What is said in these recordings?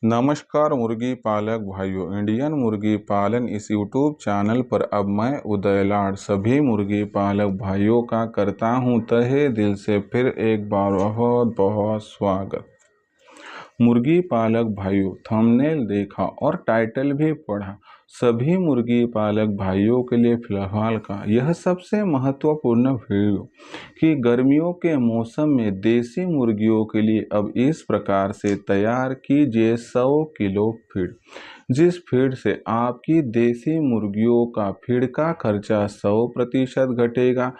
नमस्कार मुर्गी पालक भाइयों, इंडियन मुर्गी पालन इस यूट्यूब चैनल पर अब मैं उदय लाड सभी मुर्गी पालक भाइयों का करता हूं तहे दिल से फिर एक बार बहुत बहुत स्वागत। मुर्गी पालक भाइयों, थंबनेल देखा और टाइटल भी पढ़ा। सभी मुर्गी पालक भाइयों के लिए फिलहाल का यह सबसे महत्वपूर्ण वीडियो कि गर्मियों के मौसम में देसी मुर्गियों के लिए अब इस प्रकार से तैयार कीजिए 100 किलो फीड, जिस फीड से आपकी देसी मुर्गियों का फीड का खर्चा 100% घटेगा।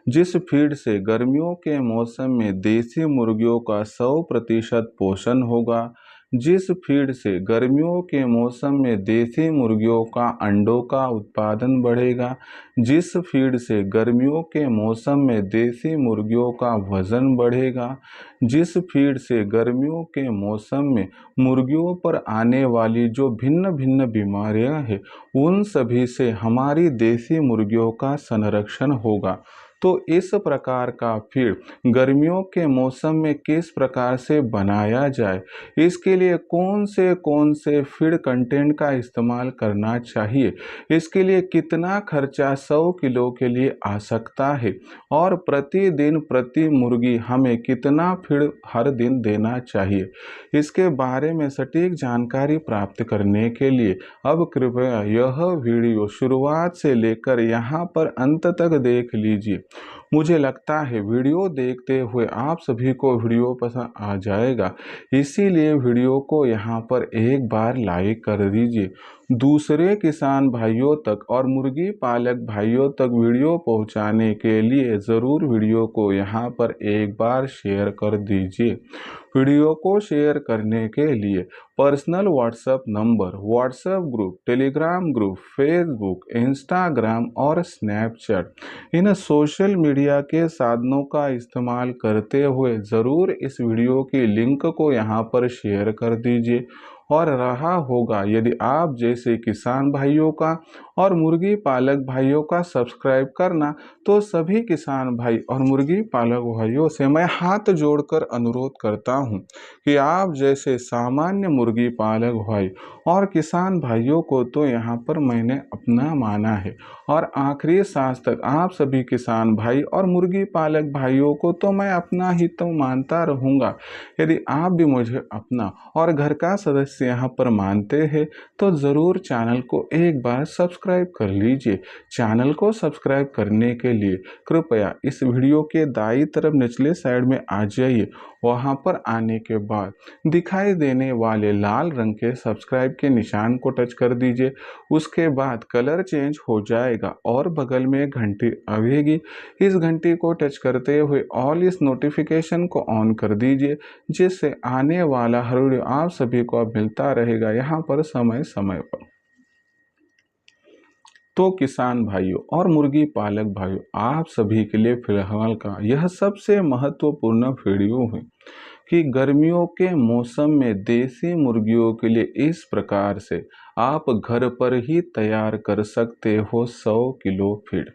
जिस फीड से गर्मियों के मौसम में देसी मुर्गियों का 100% पोषण होगा। जिस फीड से गर्मियों के मौसम में देसी मुर्गियों का अंडों का उत्पादन बढ़ेगा। जिस फीड से गर्मियों के मौसम में देसी मुर्गियों का वजन बढ़ेगा। जिस फीड से गर्मियों के मौसम में मुर्गियों पर आने वाली जो भिन्न भिन्न बीमारियां हैं, उन सभी से हमारी देसी मुर्गियों का संरक्षण होगा। तो इस प्रकार का फीड गर्मियों के मौसम में किस प्रकार से बनाया जाए, इसके लिए कौन से फीड कंटेंट का इस्तेमाल करना चाहिए, इसके लिए कितना खर्चा 100 किलो के लिए आ सकता है और प्रतिदिन प्रति मुर्गी हमें कितना फीड हर दिन देना चाहिए, इसके बारे में सटीक जानकारी प्राप्त करने के लिए अब कृपया यह वीडियो शुरुआत से लेकर यहाँ पर अंत तक देख लीजिए। मुझे लगता है वीडियो देखते हुए आप सभी को वीडियो पसंद आ जाएगा, इसीलिए वीडियो को यहाँ पर एक बार लाइक कर दीजिए। दूसरे किसान भाइयों तक और मुर्गी पालक भाइयों तक वीडियो पहुँचाने के लिए ज़रूर वीडियो को यहाँ पर एक बार शेयर कर दीजिए। वीडियो को शेयर करने के लिए personal WhatsApp number, WhatsApp group, Telegram group, Facebook, Instagram और स्नैपचैट इन सोशल मीडिया के साधनों का इस्तेमाल करते हुए ज़रूर इस वीडियो की लिंक को यहाँ पर शेयर कर दीजिए। और रहा होगा यदि आप जैसे किसान भाइयों का और मुर्गी पालक भाइयों का सब्सक्राइब करना, तो सभी किसान भाई और मुर्गी पालक भाइयों से मैं हाथ जोड़कर अनुरोध करता हूं कि आप जैसे सामान्य मुर्गी पालक भाई और किसान भाइयों को तो यहाँ पर मैंने अपना माना है और आखिरी सांस तक आप सभी किसान भाई और मुर्गी पालक भाइयों को तो मैं अपना ही तो मानता रहूँगा। यदि आप भी मुझे अपना और घर का सदस्य यहाँ पर मानते हैं तो ज़रूर चैनल को एक बार सब्सक्राइब कर लीजिए। चैनल को सब्सक्राइब करने के लिए कृपया इस वीडियो के दाईं तरफ निचले साइड में आ जाइए। वहां पर आने के बाद दिखाई देने वाले लाल रंग के सब्सक्राइब के निशान को टच कर दीजिए। उसके बाद कलर चेंज हो जाएगा और बगल में एक घंटी आएगी। इस घंटी को टच करते हुए ऑल इस नोटिफिकेशन को ऑन कर दीजिए, जिससे आने वाला हर वीडियो आप सभी को अब मिलता रहेगा यहाँ पर समय समय पर। तो किसान भाइयों और मुर्गी पालक भाइयों, आप सभी के लिए फिलहाल का यह सबसे महत्वपूर्ण वीडियो है कि गर्मियों के मौसम में देसी मुर्गियों के लिए इस प्रकार से आप घर पर ही तैयार कर सकते हो 100 किलो फीड।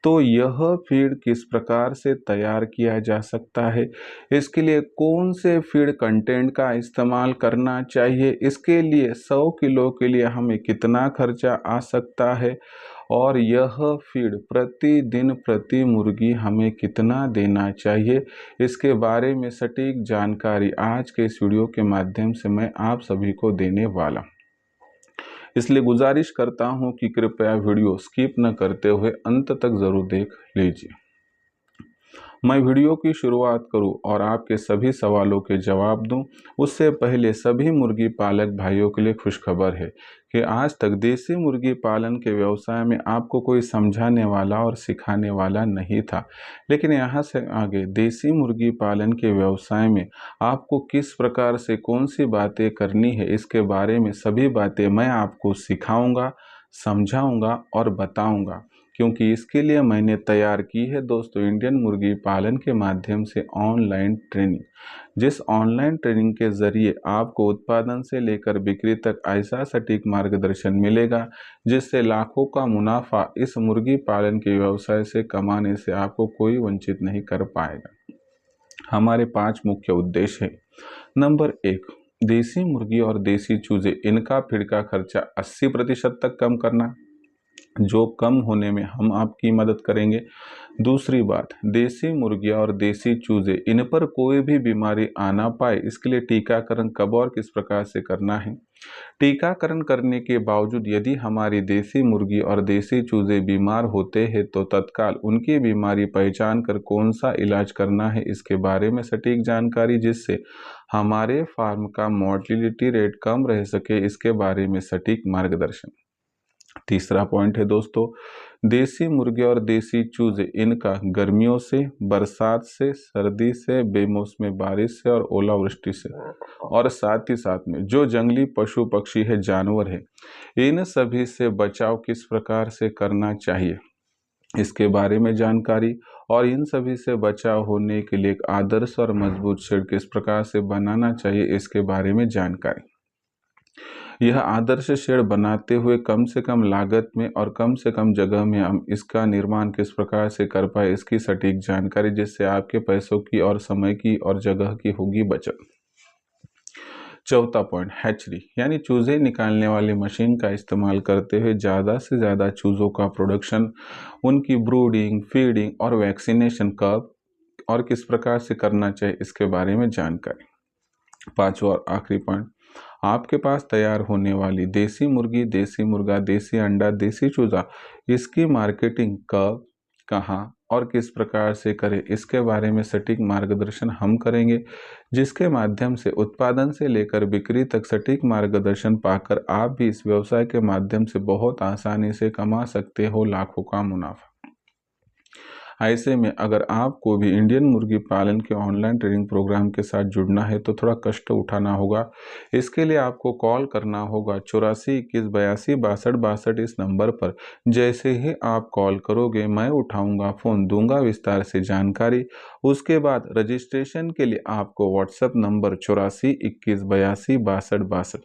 तो यह फीड किस प्रकार से तैयार किया जा सकता है, इसके लिए कौन से फीड कंटेंट का इस्तेमाल करना चाहिए, इसके लिए 100 किलो के लिए हमें कितना खर्चा आ सकता है और यह फीड प्रतिदिन प्रति मुर्गी हमें कितना देना चाहिए, इसके बारे में सटीक जानकारी आज के इस वीडियो के माध्यम से मैं आप सभी को देने वाला। इसलिए गुजारिश करता हूं कि कृपया वीडियो स्किप न करते हुए अंत तक ज़रूर देख लीजिए। मैं वीडियो की शुरुआत करूं और आपके सभी सवालों के जवाब दूं, उससे पहले सभी मुर्गी पालक भाइयों के लिए खुशखबर है कि आज तक देसी मुर्गी पालन के व्यवसाय में आपको कोई समझाने वाला और सिखाने वाला नहीं था। लेकिन यहाँ से आगे देसी मुर्गी पालन के व्यवसाय में आपको किस प्रकार से कौन सी बातें करनी है, इसके बारे में सभी बातें मैं आपको सिखाऊंगा, समझाऊंगा और बताऊंगा, क्योंकि इसके लिए मैंने तैयार की है दोस्तों इंडियन मुर्गी पालन के माध्यम से ऑनलाइन ट्रेनिंग। जिस ऑनलाइन ट्रेनिंग के ज़रिए आपको उत्पादन से लेकर बिक्री तक ऐसा सटीक मार्गदर्शन मिलेगा जिससे लाखों का मुनाफा इस मुर्गी पालन के व्यवसाय से कमाने से आपको कोई वंचित नहीं कर पाएगा। हमारे 5 मुख्य उद्देश्य हैं। नंबर 1, देसी मुर्गी और देसी चूजे इनका फीड का खर्चा 80% तक कम करना, जो कम होने में हम आपकी मदद करेंगे। दूसरी बात, देसी मुर्गियाँ और देसी चूजे इन पर कोई भी बीमारी आ ना पाए, इसके लिए टीकाकरण कब और किस प्रकार से करना है। टीकाकरण करने के बावजूद यदि हमारी देसी मुर्गी और देसी चूजे बीमार होते हैं तो तत्काल उनकी बीमारी पहचान कर कौन सा इलाज करना है, इसके बारे में सटीक जानकारी, जिससे हमारे फार्म का मोर्टेलिटी रेट कम रह सके, इसके बारे में सटीक मार्गदर्शन। तीसरा पॉइंट है दोस्तों, देसी मुर्गे और देसी चूजे इनका गर्मियों से, बरसात से, सर्दी से, बेमौसमी बारिश से और ओलावृष्टि से, और साथ ही साथ में जो जंगली पशु पक्षी है, जानवर है, इन सभी से बचाव किस प्रकार से करना चाहिए, इसके बारे में जानकारी। और इन सभी से बचाव होने के लिए एक आदर्श और मजबूत शेड किस प्रकार से बनाना चाहिए, इसके बारे में जानकारी। यह आदर्श शेड बनाते हुए कम से कम लागत में और कम से कम जगह में हम इसका निर्माण किस प्रकार से कर पाए, इसकी सटीक जानकारी, जिससे आपके पैसों की और समय की और जगह की होगी बचत। चौथा पॉइंट, हैचरी यानी चूजे निकालने वाली मशीन का इस्तेमाल करते हुए ज़्यादा से ज़्यादा चूज़ों का प्रोडक्शन, उनकी ब्रूडिंग, फीडिंग और वैक्सीनेशन कब और किस प्रकार से करना चाहिए, इसके बारे में जानकारी। पांचवा और आखिरी पॉइंट, आपके पास तैयार होने वाली देसी मुर्गी, देसी मुर्गा, देसी अंडा, देसी चूजा, इसकी मार्केटिंग कब, कहाँ और किस प्रकार से करें, इसके बारे में सटीक मार्गदर्शन हम करेंगे, जिसके माध्यम से उत्पादन से लेकर बिक्री तक सटीक मार्गदर्शन पाकर आप भी इस व्यवसाय के माध्यम से बहुत आसानी से कमा सकते हो लाखों का मुनाफा। ऐसे में अगर आपको भी इंडियन मुर्गी पालन के ऑनलाइन ट्रेनिंग प्रोग्राम के साथ जुड़ना है तो थोड़ा कष्ट उठाना होगा। इसके लिए आपको कॉल करना होगा 84 21 82 62 62 इस नंबर पर। जैसे ही आप कॉल करोगे मैं उठाऊंगा फ़ोन, दूंगा विस्तार से जानकारी। उसके बाद रजिस्ट्रेशन के लिए आपको व्हाट्सएप नंबर 84 21 82 62 62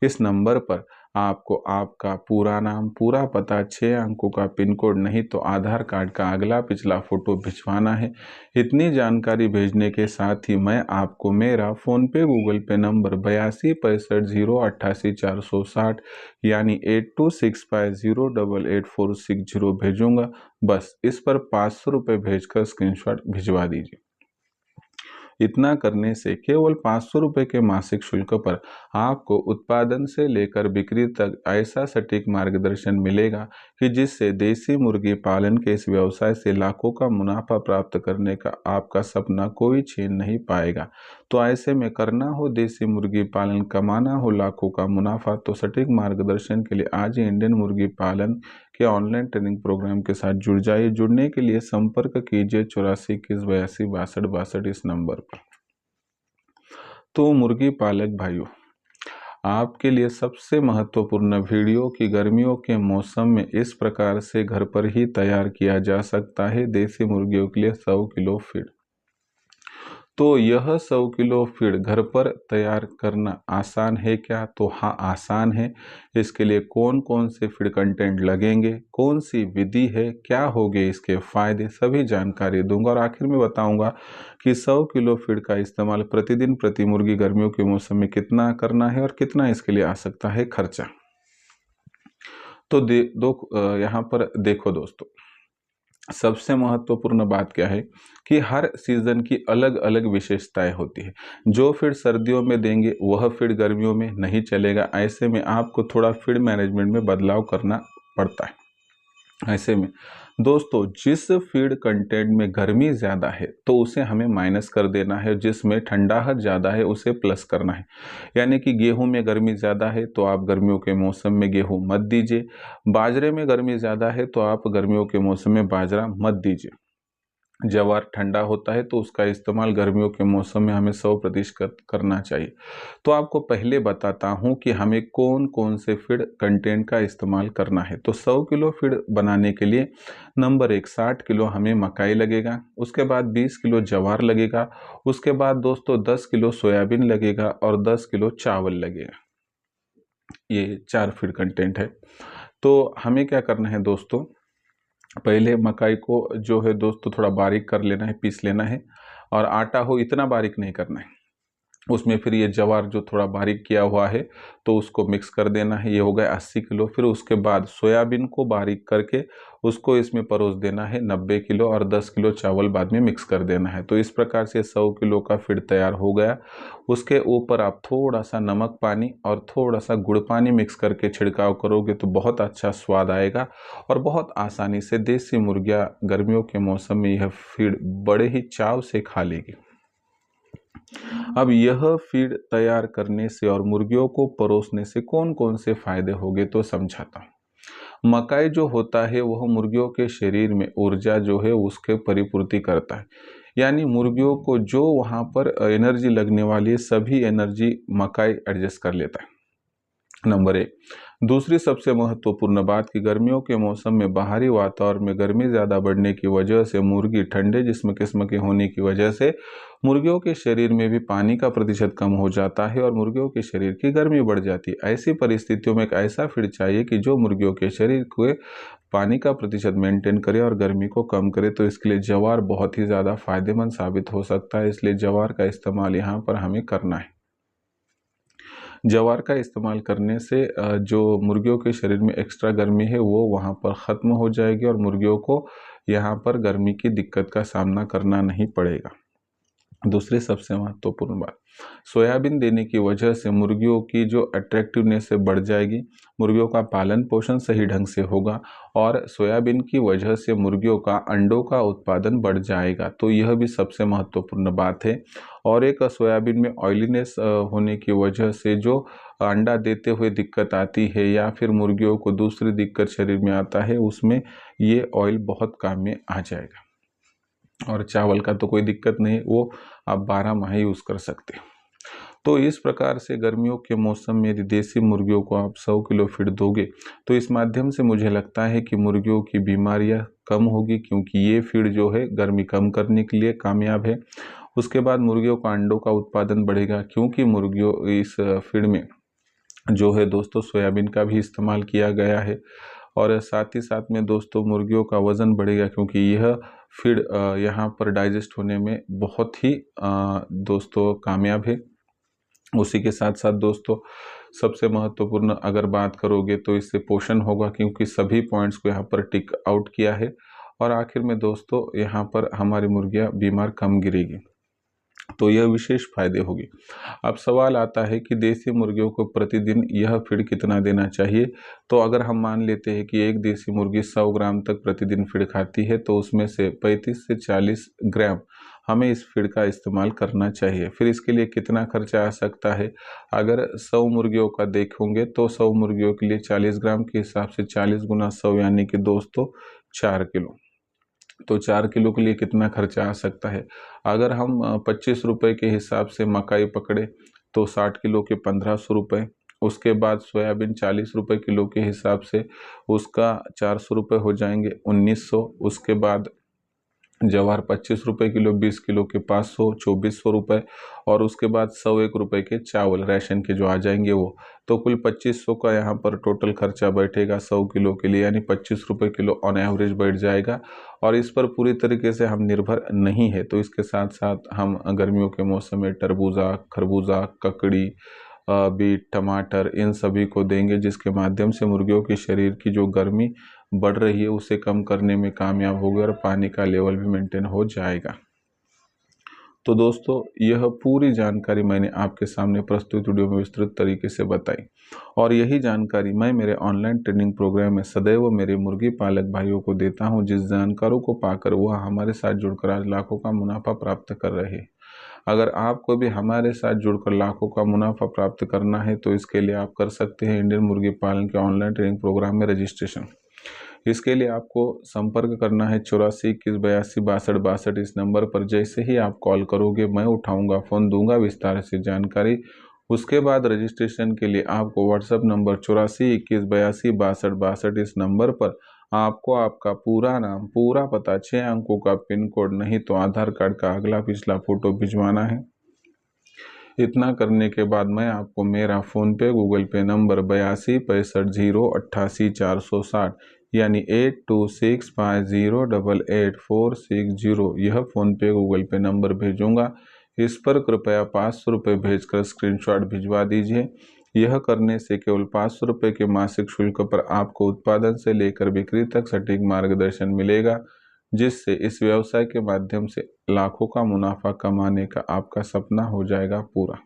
इस नंबर पर आपको आपका पूरा नाम, पूरा पता, 6 अंकों का पिन कोड, नहीं तो आधार कार्ड का अगला पिछला फोटो भिजवाना है। इतनी जानकारी भेजने के साथ ही मैं आपको मेरा फ़ोनपे, गूगल पे नंबर 8265088460 यानी 8265088460 भेजूंगा। बस इस पर 500 रुपये भेजकर स्क्रीनशॉट भिजवा दीजिए। इतना करने से केवल 500 रुपये के मासिक शुल्क पर आपको उत्पादन से लेकर बिक्री तक ऐसा सटीक मार्गदर्शन मिलेगा कि जिससे देसी मुर्गी पालन के इस व्यवसाय से लाखों का मुनाफा प्राप्त करने का आपका सपना कोई छीन नहीं पाएगा। तो ऐसे में करना हो देसी मुर्गी पालन, कमाना हो लाखों का मुनाफा, तो सटीक मार्गदर्शन के लिए आज ही इंडियन मुर्गी पालन के ऑनलाइन ट्रेनिंग प्रोग्राम के साथ जुड़ जाइए। जुड़ने के लिए संपर्क कीजिए 84 21 82 62 62 इस नंबर पर। तो मुर्गी पालक भाइयों, आपके लिए सबसे महत्वपूर्ण वीडियो कि गर्मियों के मौसम में इस प्रकार से घर पर ही तैयार किया जा सकता है देसी मुर्गियों के लिए 100 किलो फीड। तो यह 100 किलो फीड घर पर तैयार करना आसान है क्या? तो हाँ, आसान है। इसके लिए कौन कौन से फीड कंटेंट लगेंगे, कौन सी विधि है, क्या होंगे इसके फायदे, सभी जानकारी दूंगा। और आखिर में बताऊंगा कि 100 किलो फीड का इस्तेमाल प्रतिदिन प्रति मुर्गी गर्मियों के मौसम में कितना करना है और कितना इसके लिए आ सकता है खर्चा। तो यहाँ पर देखो दोस्तों, सबसे महत्वपूर्ण बात क्या है कि हर सीजन की अलग अलग विशेषताएं होती है। जो फीड सर्दियों में देंगे वह फीड गर्मियों में नहीं चलेगा। ऐसे में आपको थोड़ा फीड मैनेजमेंट में बदलाव करना पड़ता है। ऐसे में दोस्तों, जिस फीड कंटेंट में गर्मी ज़्यादा है तो उसे हमें माइनस कर देना है, जिसमें ठंडाहट ज़्यादा है उसे प्लस करना है। यानी कि गेहूं में गर्मी ज़्यादा है तो आप गर्मियों के मौसम में गेहूं मत दीजिए। बाजरे में गर्मी ज़्यादा है तो आप गर्मियों के मौसम में बाजरा मत दीजिए। ज्वार ठंडा होता है तो उसका इस्तेमाल गर्मियों के मौसम में हमें 100% करना चाहिए। तो आपको पहले बताता हूं कि हमें कौन कौन से फीड कंटेंट का इस्तेमाल करना है। तो 100 किलो फीड बनाने के लिए नंबर 1, 60 किलो हमें मकाई लगेगा। उसके बाद 20 किलो ज्वार लगेगा। उसके बाद दोस्तों 10 किलो सोयाबीन लगेगा और 10 किलो चावल लगेगा। ये 4 फीड कंटेंट है। तो हमें क्या करना है दोस्तों, पहले मकाई को जो है दोस्तों थोड़ा बारीक कर लेना है, पीस लेना है। और आटा हो इतना बारीक नहीं करना है। उसमें फिर ये जवार जो थोड़ा बारीक किया हुआ है तो उसको मिक्स कर देना है। ये हो गया 80 किलो। फिर उसके बाद सोयाबीन को बारीक करके उसको इसमें परोस देना है 90 किलो, और 10 किलो चावल बाद में मिक्स कर देना है। तो इस प्रकार से 100 किलो का फीड तैयार हो गया। उसके ऊपर आप थोड़ा सा नमक पानी और थोड़ा सा गुड़ पानी मिक्स करके छिड़काव करोगे तो बहुत अच्छा स्वाद आएगा और बहुत आसानी से देसी मुर्गियाँ गर्मियों के मौसम में यह फीड बड़े ही चाव से खा लेगी। अब यह फीड तैयार करने से और मुर्गियों को परोसने से कौन कौन से फायदे होंगे तो समझाता हूँ। मकाई जो होता है वह मुर्गियों के शरीर में ऊर्जा जो है उसके परिपूर्ति करता है, यानी मुर्गियों को जो वहाँ पर एनर्जी लगने वाली है सभी एनर्जी मकाई एडजस्ट कर लेता है, नंबर 1। दूसरी सबसे महत्वपूर्ण बात कि गर्मियों के मौसम में बाहरी वातावरण में गर्मी ज़्यादा बढ़ने की वजह से मुर्गी ठंडे जिस्म किस्म के होने की वजह से मुर्गियों के शरीर में भी पानी का प्रतिशत कम हो जाता है और मुर्गियों के शरीर की गर्मी बढ़ जाती है। ऐसी परिस्थितियों में एक ऐसा फीड चाहिए कि जो मुर्गियों के शरीर को पानी का प्रतिशत मेंटेन करे और गर्मी को कम करे। तो इसके लिए जवार बहुत ही ज़्यादा फायदेमंद साबित हो सकता है, इसलिए जवार का इस्तेमाल यहाँ पर हमें करना है। जवार का इस्तेमाल करने से जो मुर्गियों के शरीर में एक्स्ट्रा गर्मी है वो वहाँ पर ख़त्म हो जाएगी और मुर्गियों को यहाँ पर गर्मी की दिक्कत का सामना करना नहीं पड़ेगा। दूसरी सबसे महत्वपूर्ण बात, सोयाबीन देने की वजह से मुर्गियों की जो अट्रैक्टिवनेस है बढ़ जाएगी, मुर्गियों का पालन पोषण सही ढंग से होगा और सोयाबीन की वजह से मुर्गियों का अंडों का उत्पादन बढ़ जाएगा। तो यह भी सबसे महत्वपूर्ण बात है। और एक सोयाबीन में ऑयलीनेस होने की वजह से जो अंडा देते हुए दिक्कत आती है या फिर मुर्गियों को दूसरी दिक्कत शरीर में आता है, उसमें ये ऑयल बहुत काम में आ जाएगा। और चावल का तो कोई दिक्कत नहीं, वो आप 12 माह यूज़ कर सकते हैं। तो इस प्रकार से गर्मियों के मौसम में यदि देसी मुर्गियों को आप 100 किलो फीड दोगे तो इस माध्यम से मुझे लगता है कि मुर्गियों की बीमारियां कम होगी, क्योंकि ये फीड जो है गर्मी कम करने के लिए कामयाब है। उसके बाद मुर्गियों का अंडों का उत्पादन बढ़ेगा, क्योंकि मुर्गियों इस फीड में जो है दोस्तों सोयाबीन का भी इस्तेमाल किया गया है। और साथ ही साथ में दोस्तों मुर्गियों का वज़न बढ़ेगा, क्योंकि यह फीड यहाँ पर डाइजेस्ट होने में बहुत ही दोस्तों कामयाब है। उसी के साथ साथ दोस्तों सबसे महत्वपूर्ण अगर बात करोगे तो इससे पोषण होगा, क्योंकि सभी पॉइंट्स को यहाँ पर टिक आउट किया है। और आखिर में दोस्तों यहाँ पर हमारी मुर्गियाँ बीमार कम गिरेगी, तो यह विशेष फायदे होगी। अब सवाल आता है कि देसी मुर्गियों को प्रतिदिन यह फीड कितना देना चाहिए। तो अगर हम मान लेते हैं कि एक देसी मुर्गी 100 ग्राम तक प्रतिदिन फीड खाती है तो उसमें से 35 से 40 ग्राम हमें इस फीड का इस्तेमाल करना चाहिए। फिर इसके लिए कितना खर्चा आ सकता है, अगर 100 मुर्गियों का देखोगे तो 100 मुर्गियों के लिए 40 ग्राम के हिसाब से 40 गुना 100 यानी कि दोस्तों 4 किलो। तो 4 किलो के लिए कितना खर्चा आ सकता है। अगर हम 25 रुपये के हिसाब से मकाई पकड़े तो 60 किलो के 1500 रुपये। उसके बाद सोयाबीन 40 रुपये किलो के हिसाब से उसका 400 रुपये हो जाएंगे 1900। उसके बाद जवार 25 रुपये किलो 20 किलो के 500 2400 रुपये। और उसके बाद 101 रुपये के चावल राशन के जो आ जाएंगे वो, तो कुल 2500 का यहाँ पर टोटल खर्चा बैठेगा 100 किलो के लिए, यानी 25 रुपये किलो ऑन एवरेज बैठ जाएगा। और इस पर पूरी तरीके से हम निर्भर नहीं है, तो इसके साथ साथ हम गर्मियों के मौसम में तरबूजा, खरबूजा, ककड़ी, बीट, टमाटर इन सभी को देंगे, जिसके माध्यम से मुर्गियों के शरीर की जो गर्मी बढ़ रही है उसे कम करने में कामयाब होगा और पानी का लेवल भी मेंटेन हो जाएगा। तो दोस्तों यह पूरी जानकारी मैंने आपके सामने प्रस्तुत वीडियो में विस्तृत तरीके से बताई, और यही जानकारी मैं मेरे ऑनलाइन ट्रेनिंग प्रोग्राम में सदैव मेरे मुर्गी पालक भाइयों को देता हूं, जिस जानकारों को पाकर वह हमारे साथ जुड़कर आज लाखों का मुनाफा प्राप्त कर रहे हैं। अगर आपको भी हमारे साथ जुड़कर लाखों का मुनाफा प्राप्त करना है तो इसके लिए आप कर सकते हैं इंडियन मुर्गी पालन के ऑनलाइन ट्रेनिंग प्रोग्राम में रजिस्ट्रेशन। इसके लिए आपको संपर्क करना है 84 21 82 62 62 इस नंबर पर। जैसे ही आप कॉल करोगे मैं उठाऊंगा, फ़ोन दूंगा विस्तार से जानकारी। उसके बाद रजिस्ट्रेशन के लिए आपको व्हाट्सएप नंबर 84 21 82 62 62 इस नंबर पर आपको आपका पूरा नाम, पूरा पता, 6 अंकों का पिन कोड, नहीं तो आधार कार्ड का अगला पिछला फ़ोटो भिजवाना है। इतना करने के बाद मैं आपको मेरा फ़ोनपे गूगल पे नंबर 82 65 0 88 460 यानी 8265088460 यह फ़ोनपे गूगल पे नंबर भेजूंगा। इस पर कृपया 500 रुपये भेजकर स्क्रीनशॉट भिजवा दीजिए। यह करने से केवल 500 रुपये के मासिक शुल्क पर आपको उत्पादन से लेकर बिक्री तक सटीक मार्गदर्शन मिलेगा, जिससे इस व्यवसाय के माध्यम से लाखों का मुनाफा कमाने का आपका सपना हो जाएगा पूरा।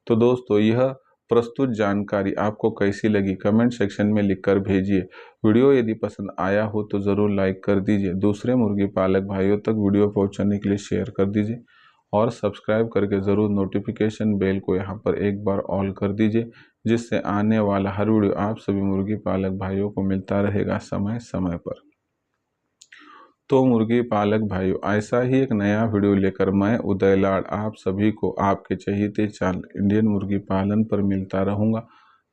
तो दोस्तों, यह प्रस्तुत जानकारी आपको कैसी लगी कमेंट सेक्शन में लिखकर भेजिए। वीडियो यदि पसंद आया हो तो ज़रूर लाइक कर दीजिए। दूसरे मुर्गी पालक भाइयों तक वीडियो पहुंचाने के लिए शेयर कर दीजिए और सब्सक्राइब करके ज़रूर नोटिफिकेशन बेल को यहां पर एक बार ऑल कर दीजिए, जिससे आने वाला हर वीडियो आप सभी मुर्गी पालक भाइयों को मिलता रहेगा समय समय पर। तो मुर्गी पालक भाइयों, ऐसा ही एक नया वीडियो लेकर मैं उदय लाड़ आप सभी को आपके चहेते चैनल इंडियन मुर्गी पालन पर मिलता रहूँगा।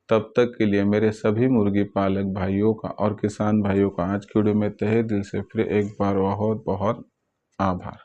तब तक के लिए मेरे सभी मुर्गी पालक भाइयों का और किसान भाइयों का आज की वीडियो में तहे दिल से फिर एक बार बहुत बहुत आभार।